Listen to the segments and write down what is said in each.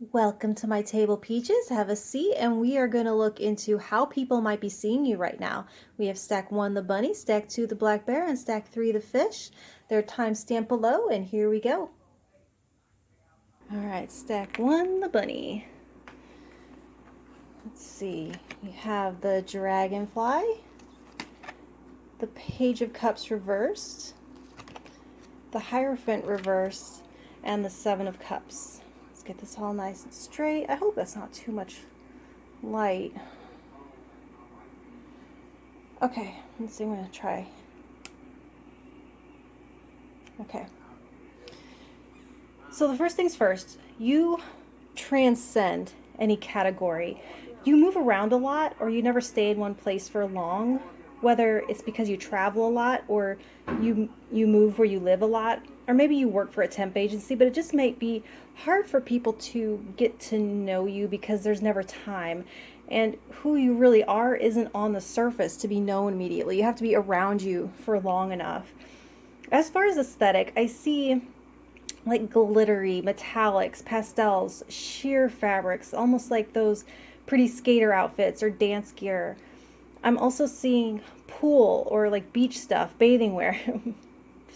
Welcome to my table, Peaches. Have a seat, and we are going to look into how people might be seeing you right now. We have stack 1, the bunny, stack 2, the black bear, and stack 3, the fish. They're timestamped below, and here we go. All right, stack 1, the bunny. Let's see. You have the dragonfly, the page of cups reversed, the hierophant reversed, and the 7 of cups. Let's get this all nice and straight. I hope that's not too much light. Okay, let's see, I'm going to try. Okay. So the first things first, you transcend any category. You move around a lot, or you never stay in one place for long, whether it's because you travel a lot or you move where you live a lot, or maybe you work for a temp agency, but it just might be hard for people to get to know you because there's never time. And who you really are isn't on the surface to be known immediately. You have to be around you for long enough. As far as aesthetic, I see like glittery, metallics, pastels, sheer fabrics, almost like those pretty skater outfits or dance gear. I'm also seeing pool or like beach stuff, bathing wear,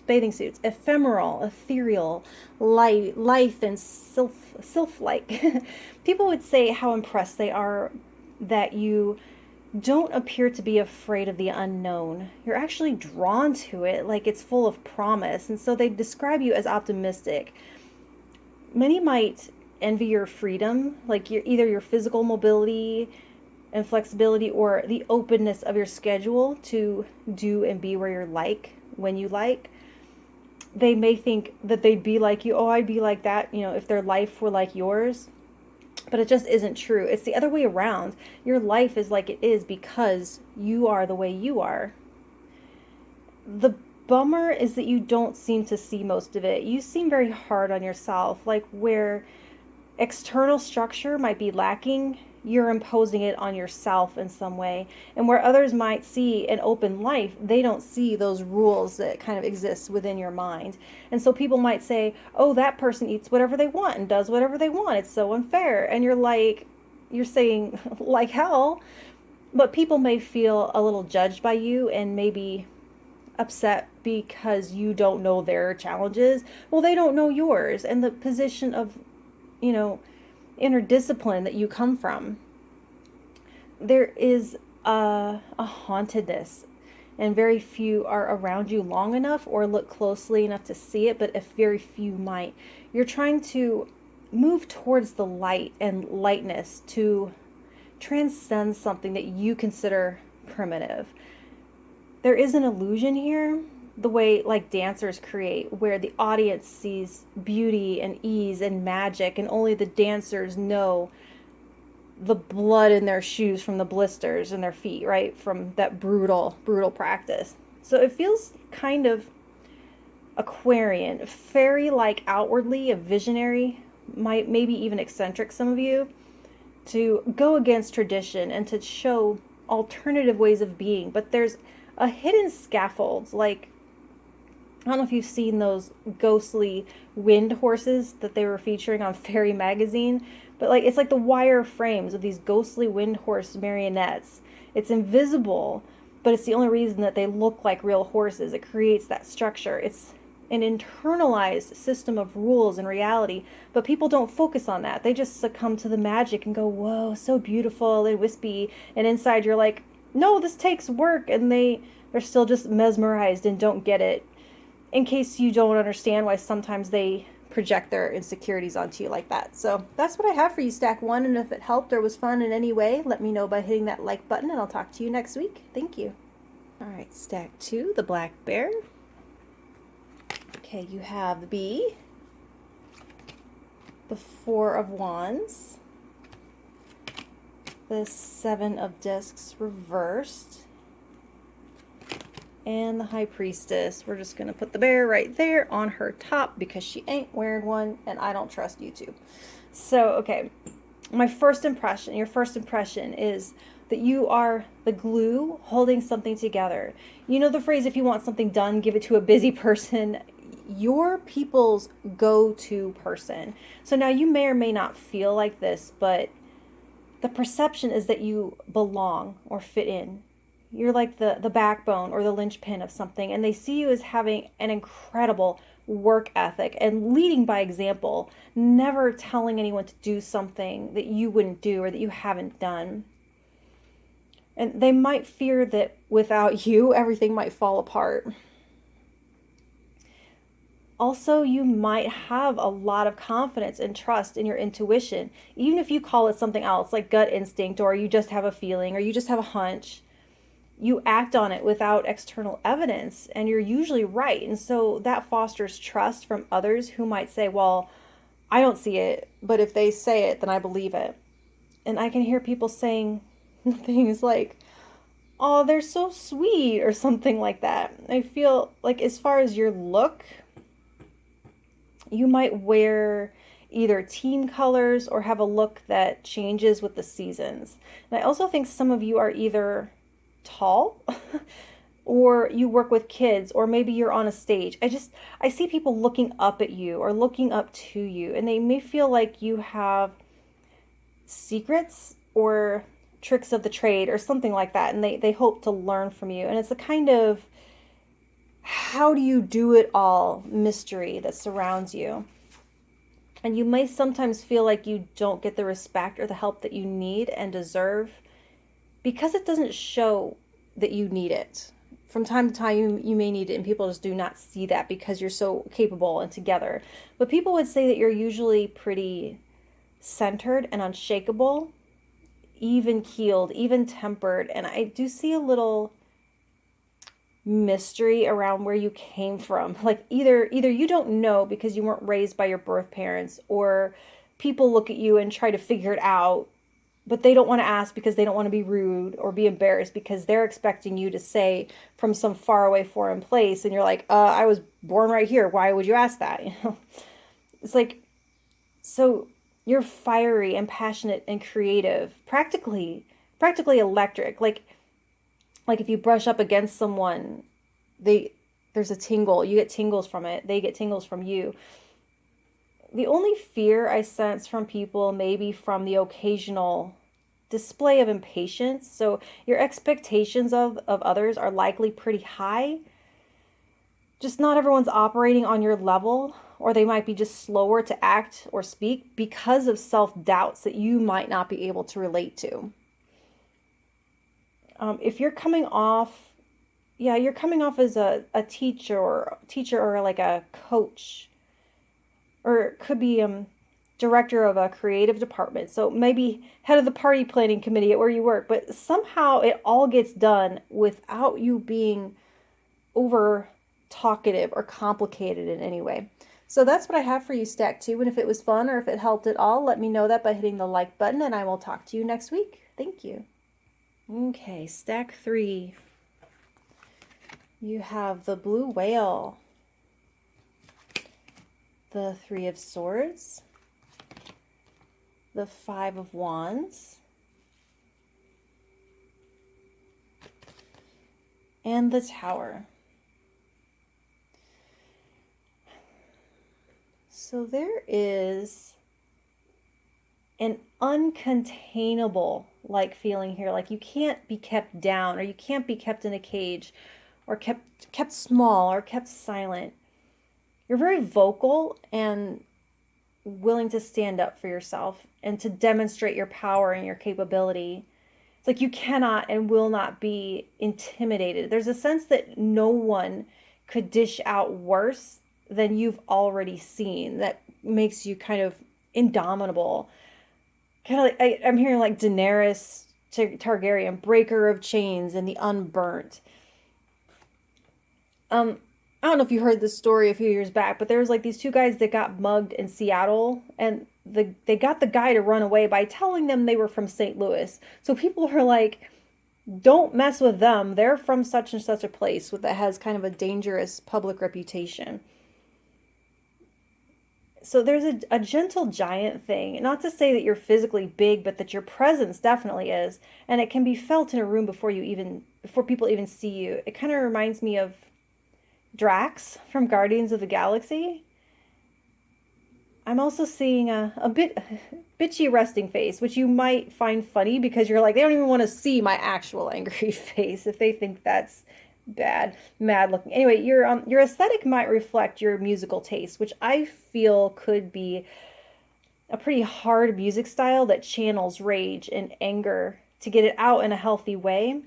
bathing suits, ephemeral, ethereal, light, life, and sylph-like. People would say how impressed they are that you don't appear to be afraid of the unknown. You're actually drawn to it like it's full of promise, and so they describe you as optimistic. Many might envy your freedom, like either your physical mobility and flexibility or the openness of your schedule to do and be where you're like, when you like. They may think that they'd be like you. Oh, I'd be like that, if their life were like yours. But it just isn't true. It's the other way around. Your life is like it is because you are the way you are. The bummer is that you don't seem to see most of it. You seem very hard on yourself, like where external structure might be lacking, you're imposing it on yourself in some way. And where others might see an open life, they don't see those rules that kind of exist within your mind. And so people might say, oh, that person eats whatever they want and does whatever they want. It's so unfair. And you're saying like hell, but people may feel a little judged by you and maybe upset because you don't know their challenges. Well, they don't know yours and the position of, inner discipline that you come from. There is a hauntedness, and very few are around you long enough or look closely enough to see it, but if very few might. You're trying to move towards the light and lightness to transcend something that you consider primitive. There is an illusion here, the way like dancers create, where the audience sees beauty and ease and magic, and only the dancers know the blood in their shoes from the blisters in their feet, right? From that brutal practice. So it feels kind of Aquarian, fairy-like outwardly, a visionary, might maybe even eccentric, some of you, to go against tradition and to show alternative ways of being. But there's a hidden scaffold, like I don't know if you've seen those ghostly wind horses that they were featuring on Fairy magazine, but like it's like the wire frames of these ghostly wind horse marionettes. It's invisible, but it's the only reason that they look like real horses. It creates that structure. It's an internalized system of rules and reality, but people don't focus on that. They just succumb to the magic and go, whoa, so beautiful and wispy. And inside you're like, no, this takes work. And they're still just mesmerized and don't get it. In case you don't understand why sometimes they project their insecurities onto you like that. So that's what I have for you, Stack 1. And if it helped or was fun in any way, let me know by hitting that like button, and I'll talk to you next week. Thank you. All right, Stack 2, the black bear. Okay, you have the bee, the 4 of wands, the 7 of discs reversed, and the high priestess. We're just going to put the bear right there on her top because she ain't wearing one, and I don't trust YouTube. So, okay, my first impression, your first impression is that you are the glue holding something together. You know the phrase, if you want something done, give it to a busy person. you're people's go-to person. So now you may or may not feel like this, but the perception is that you belong or fit in. You're like the backbone or the linchpin of something, and they see you as having an incredible work ethic and leading by example, never telling anyone to do something that you wouldn't do or that you haven't done. And they might fear that without you, everything might fall apart. Also, you might have a lot of confidence and trust in your intuition, even if you call it something else like gut instinct, or you just have a feeling, or you just have a hunch. You act on it without external evidence, and you're usually right. And so that fosters trust from others who might say, well, I don't see it, but if they say it, then I believe it. And I can hear people saying things like, oh, they're so sweet, or something like that. I feel like as far as your look, you might wear either team colors or have a look that changes with the seasons. And I also think some of you are either tall or you work with kids, or maybe you're on a stage. I see people looking up at you or looking up to you, and they may feel like you have secrets or tricks of the trade or something like that, and they hope to learn from you. And it's a kind of how do you do it all mystery that surrounds you. And you may sometimes feel like you don't get the respect or the help that you need and deserve because it doesn't show that you need it. From time to time, you may need it, and people just do not see that because you're so capable and together. But people would say that you're usually pretty centered and unshakable, even keeled, even tempered. And I do see a little mystery around where you came from. Like either you don't know because you weren't raised by your birth parents, or people look at you and try to figure it out, but they don't want to ask because they don't want to be rude or be embarrassed because they're expecting you to say from some faraway foreign place, and you're like, I was born right here. Why would you ask that? It's like, so you're fiery and passionate and creative, practically electric. Like if you brush up against someone, there's a tingle. You get tingles from it. They get tingles from you. The only fear I sense from people, maybe from the occasional display of impatience. So your expectations of others are likely pretty high. Just not everyone's operating on your level, or they might be just slower to act or speak because of self-doubts that you might not be able to relate to. If you're coming off, you're coming off as a teacher or like a coach, or it could be director of a creative department. So maybe head of the party planning committee at where you work, but somehow it all gets done without you being over talkative or complicated in any way. So that's what I have for you, Stack 2. And if it was fun or if it helped at all, let me know that by hitting the like button, and I will talk to you next week. Thank you. Okay, Stack 3. You have the blue whale, the 3 of swords, the 5 of wands, and the tower. So there is an uncontainable like feeling here, like you can't be kept down, or you can't be kept in a cage, or kept small, or kept silent. You're very vocal and willing to stand up for yourself and to demonstrate your power and your capability. It's like you cannot and will not be intimidated. There's a sense that no one could dish out worse than you've already seen that makes you kind of indomitable. Kind of like, I'm hearing like Daenerys Targaryen, breaker of chains and the unburnt. I don't know if you heard this story a few years back, but there was like these 2 guys that got mugged in Seattle, and they got the guy to run away by telling them they were from St. Louis. So people were like, don't mess with them. They're from such and such a place that has kind of a dangerous public reputation. So there's a gentle giant thing. Not to say that you're physically big, but that your presence definitely is. And it can be felt in a room before people even see you. It kind of reminds me of Drax from Guardians of the Galaxy. I'm also seeing a bit bitchy resting face, which you might find funny because you're like, they don't even want to see my actual angry face if they think that's bad, mad looking. Anyway, your aesthetic might reflect your musical taste, which I feel could be a pretty hard music style that channels rage and anger to get it out in a healthy way,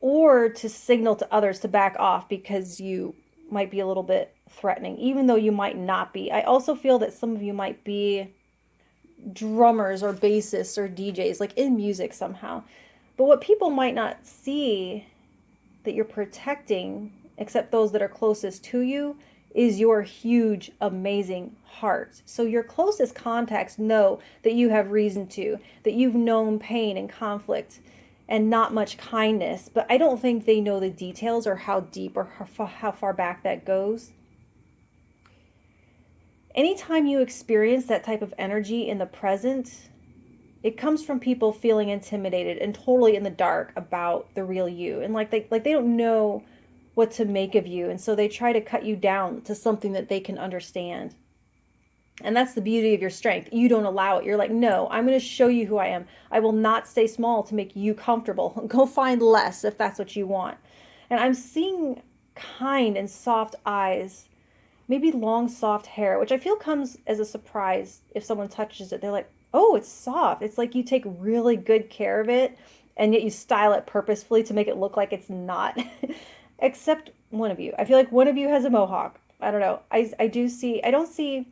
or to signal to others to back off because you might be a little bit threatening, even though you might not be. I also feel that some of you might be drummers or bassists or DJs, like in music somehow. But what people might not see that you're protecting, except those that are closest to you, is your huge, amazing heart. So your closest contacts know that you have reason to, that you've known pain and conflict and not much kindness, but I don't think they know the details or how deep or how far back that goes. Anytime you experience that type of energy in the present, it comes from people feeling intimidated and totally in the dark about the real you, and like they don't know what to make of you, and so they try to cut you down to something that they can understand. And that's the beauty of your strength. You don't allow it. You're like, no, I'm going to show you who I am. I will not stay small to make you comfortable. Go find less if that's what you want. And I'm seeing kind and soft eyes, maybe long, soft hair, which I feel comes as a surprise if someone touches it. They're like, oh, it's soft. It's like you take really good care of it, and yet you style it purposefully to make it look like it's not. Except one of you. I feel like one of you has a mohawk. I don't know. I don't see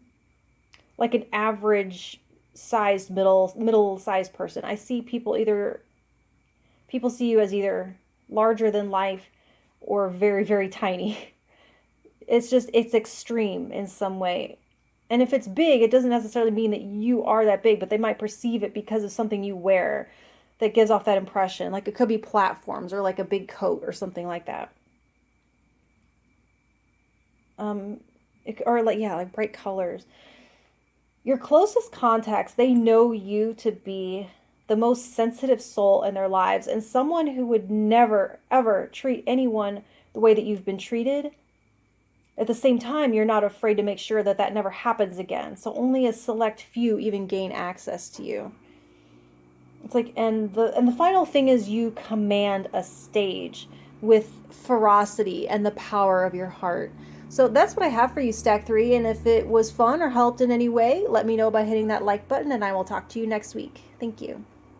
like an average sized middle sized person. I see people see you as either larger than life or very, very tiny. It's extreme in some way. And if it's big, it doesn't necessarily mean that you are that big, but they might perceive it because of something you wear that gives off that impression. Like it could be platforms or like a big coat or something like that. Or like bright colors. Your closest contacts, they know you to be the most sensitive soul in their lives and someone who would never, ever treat anyone the way that you've been treated. At the same time, you're not afraid to make sure that that never happens again. So only a select few even gain access to you. It's like, and the final thing is you command a stage with ferocity and the power of your heart. So that's what I have for you, Stack 3. And if it was fun or helped in any way, let me know by hitting that like button, and I will talk to you next week. Thank you.